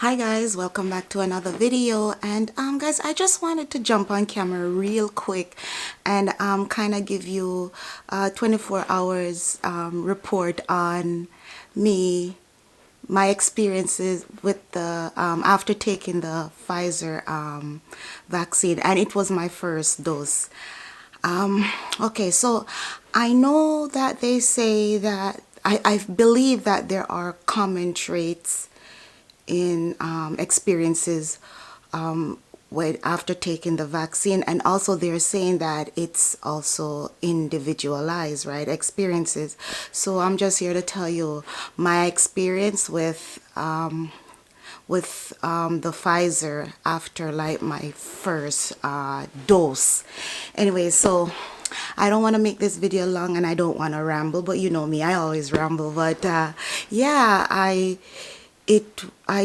Hi guys, welcome back to another video. And guys, I just wanted to jump on camera real quick and kind of give you a 24 hours report on me, my experiences with the after taking the Pfizer vaccine, and it was my first dose. Okay, so I know that they say that I believe that there are common traits in experiences after taking the vaccine, and also they're saying that it's also individualized, right, experiences. So I'm just here to tell you my experience with the Pfizer after like my first dose. Anyway, so I don't want to make this video long and I don't want to ramble, but you know me, I always ramble. But yeah, I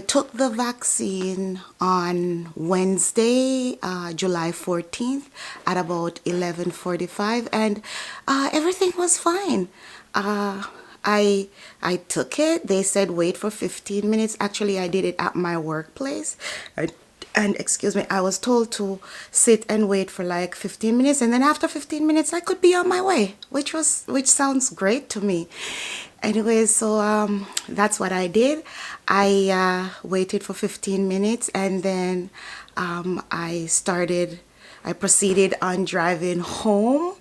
took the vaccine on Wednesday, July 14th at about 11:45, and everything was fine. I took it. They said wait for 15 minutes. Actually, I did it at my workplace. And excuse me, I was told to sit and wait for like 15 minutes, and then after 15 minutes I could be on my way, which sounds great to me. Anyway, so that's what I did. I waited for 15 minutes, and then I proceeded on driving home.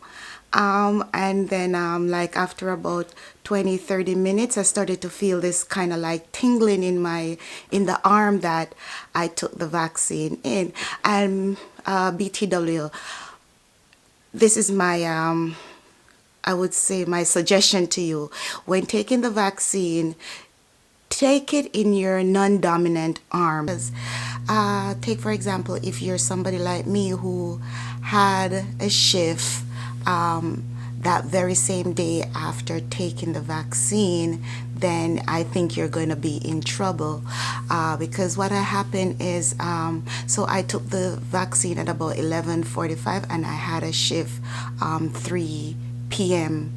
And then like after about 20-30 minutes, I started to feel this kind of like tingling in the arm that I took the vaccine in. And BTW, this is my I would say my suggestion to you: when taking the vaccine, take it in your non-dominant arm. Take for example, if you're somebody like me who had a shift that very same day after taking the vaccine, then I think you're going to be in trouble, because what happened is, so I took the vaccine at about 11:45, and I had a shift 3 p.m.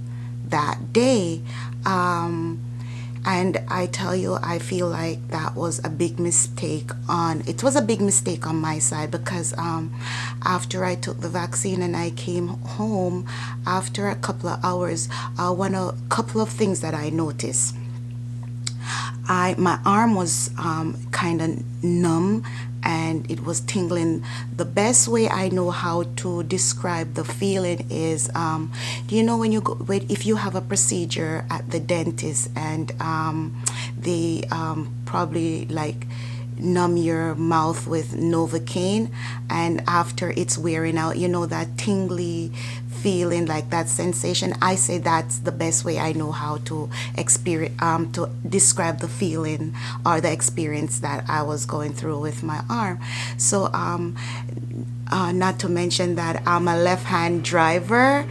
that day. And I tell you, I feel like that was a big mistake it was a big mistake on my side, because after I took the vaccine and I came home, after a couple of hours, a couple of things that I noticed. My arm was kind of numb and it was tingling. The best way I know how to describe the feeling is, do you know when you go, if you have a procedure at the dentist and they probably like numb your mouth with Novocaine, and after it's wearing out, you know, that tingly feeling, like that sensation. I say that's the best way I know how to to describe the feeling or the experience that I was going through with my arm. So not to mention that I'm a left-hand driver.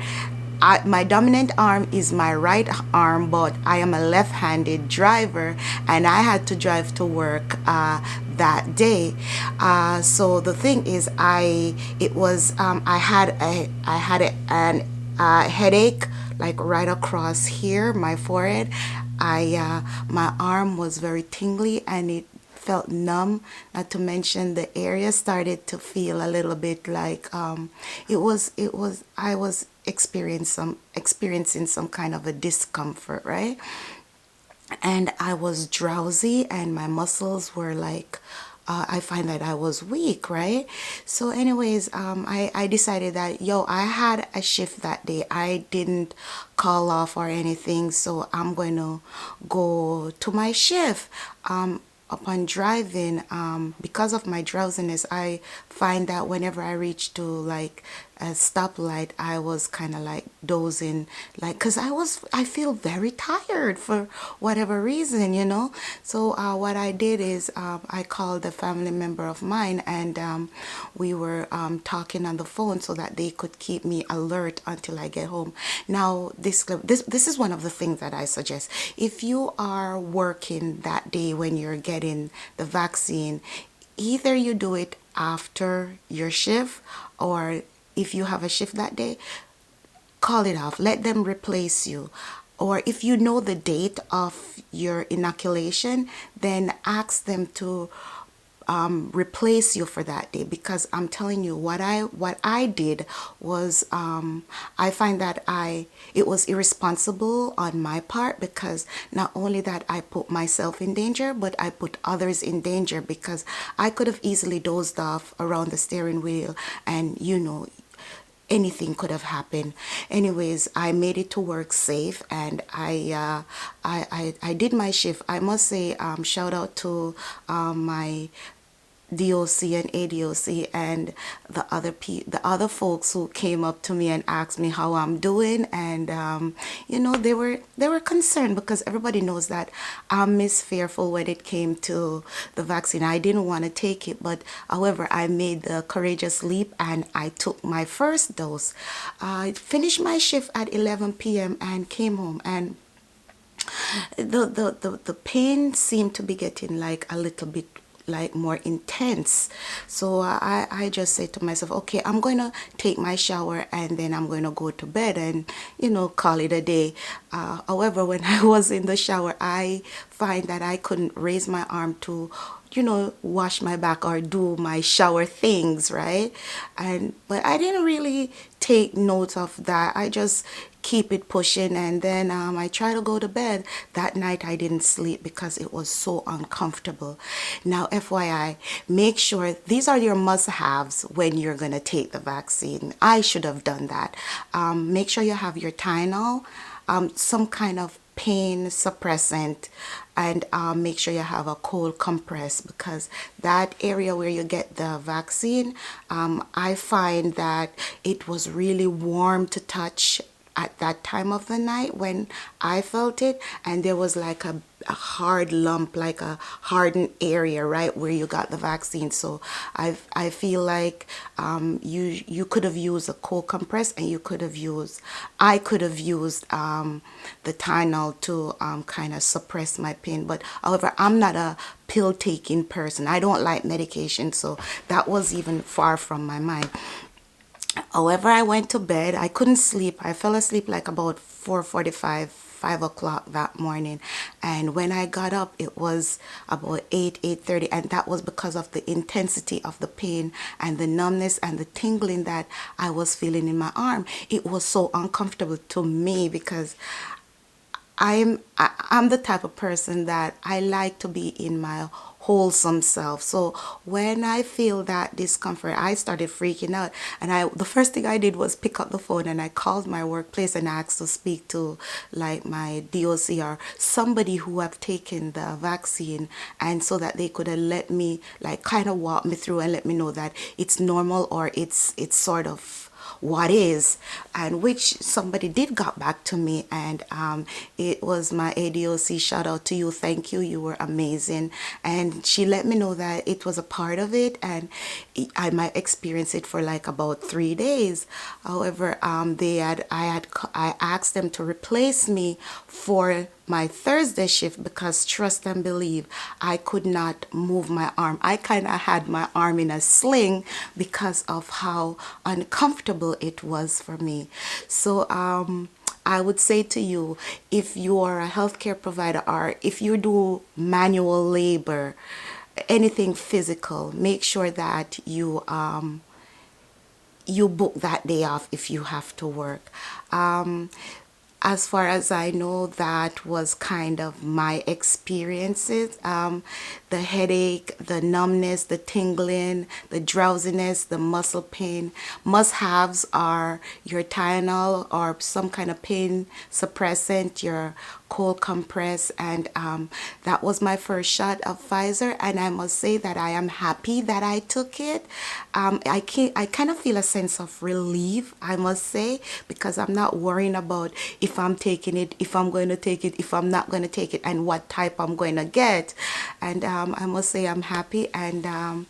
My dominant arm is my right arm, but I am a left-handed driver, and I had to drive to work that day. So the thing is, I had an headache like right across here, my forehead. My arm was very tingly and it felt numb. Not to mention the area started to feel a little bit like I was experiencing some kind of a discomfort, right? And I was drowsy and my muscles were like, I find that I was weak, right? So anyways, I decided that, I had a shift that day. I didn't call off or anything, so I'm going to go to my shift. Upon driving, because of my drowsiness, I find that whenever I reach to like a stoplight, I was kind of like dozing, like, because I feel very tired for whatever reason, you know. So what I did is, I called a family member of mine, and we were talking on the phone so that they could keep me alert until I get home. Now this is one of the things that I suggest. If you are working that day when you're getting the vaccine, either you do it after your shift, or if you have a shift that day, call it off. Let them replace you. Or if you know the date of your inoculation, then ask them to replace you for that day, because I'm telling you what I did was, I find that I it was irresponsible on my part, because not only that I put myself in danger, but I put others in danger, because I could have easily dozed off around the steering wheel, and anything could have happened. Anyways, I made it to work safe, and I did my shift. I must say, shout out to my DOC and ADOC and the other folks who came up to me and asked me how I'm doing, and they were concerned, because everybody knows that I'm Miss Fearful when it came to the vaccine. I didn't want to take it, but however, I made the courageous leap and I took my first dose. I finished my shift at 11 p.m. and came home, and the pain seemed to be getting like a little bit like more intense. So I just said to myself, okay, I'm going to take my shower and then I'm going to go to bed and call it a day. However, when I was in the shower, I find that I couldn't raise my arm to wash my back or do my shower things, right? But I didn't really take note of that. I just keep it pushing, and then I try to go to bed. That night I didn't sleep because it was so uncomfortable. Now, FYI, make sure these are your must-haves when you're going to take the vaccine. I should have done that. Make sure you have your Tylenol, some kind of pain suppressant, and make sure you have a cold compress, because that area where you get the vaccine, I find that it was really warm to touch at that time of the night when I felt it, and there was like a hard lump, like a hardened area right where you got the vaccine. So I feel like you could have used a cold compress, and I could have used the Tylenol to kind of suppress my pain. But however, I'm not a pill taking person. I don't like medication, so that was even far from my mind. However, I went to bed. I couldn't sleep. I fell asleep like about 4:45, 5 o'clock that morning. And when I got up, it was about 8:30. And that was because of the intensity of the pain and the numbness and the tingling that I was feeling in my arm. It was so uncomfortable to me, because I'm the type of person that I like to be in my wholesome self. So when I feel that discomfort, I started freaking out, and the first thing I did was pick up the phone and I called my workplace and asked to speak to like my DOC or somebody who have taken the vaccine, and so that they could have let me like kind of walk me through and let me know that it's normal, or it's sort of what is, and which somebody did got back to me, and it was my ADOC. Shout out to you, thank you, you were amazing. And she let me know that it was a part of it, and I might experience it for like about 3 days. However, I asked them to replace me for my Thursday shift, because trust and believe, I could not move my arm. I kind of had my arm in a sling because of how uncomfortable it was for me. So I would say to you, if you are a healthcare provider, or if you do manual labor, anything physical, make sure that you book that day off if you have to work. As far as I know, that was kind of my experiences. The headache, the numbness, the tingling, the drowsiness, the muscle pain. Must-haves are your Tylenol or some kind of pain suppressant, your cold compress, and that was my first shot of Pfizer, and I must say that I am happy that I took it. I kind of feel a sense of relief, I must say, because I'm not worrying about if I'm taking it, if I'm going to take it, if I'm not going to take it, and what type I'm going to get. And I must say I'm happy, and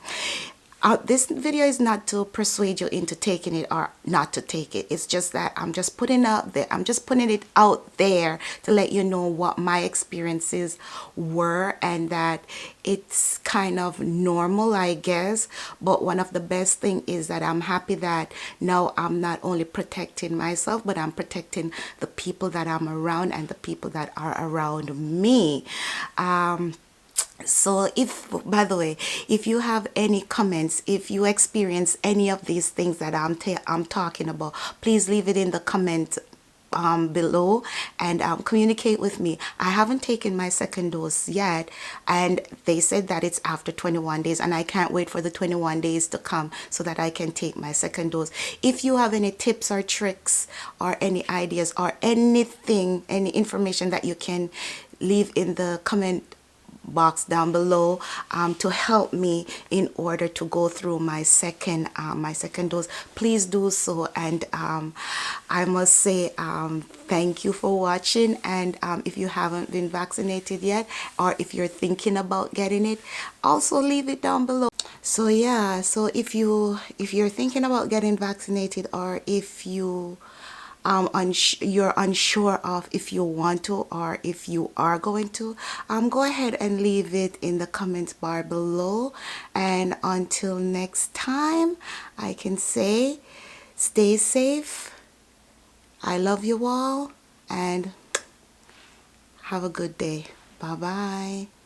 this video is not to persuade you into taking it or not to take it. It's just that I'm just putting it out there to let you know what my experiences were, and that it's kind of normal, I guess. But one of the best thing is that I'm happy that now I'm not only protecting myself, but I'm protecting the people that I'm around and the people that are around me. So if, by the way, if you have any comments, if you experience any of these things that I'm talking about, please leave it in the comment below, and communicate with me. I haven't taken my second dose yet, and they said that it's after 21 days, and I can't wait for the 21 days to come so that I can take my second dose. If you have any tips or tricks or any ideas or anything, any information that you can leave in the comment box down below, to help me in order to go through my second dose, please do so. And I must say, thank you for watching. And if you haven't been vaccinated yet, or if you're thinking about getting it, also leave it down below. So yeah, so if you're thinking about getting vaccinated, or if you're unsure of if you want to or if you are going to, go ahead and leave it in the comments bar below. And until next time, I can say, stay safe. I love you all, and have a good day. Bye bye.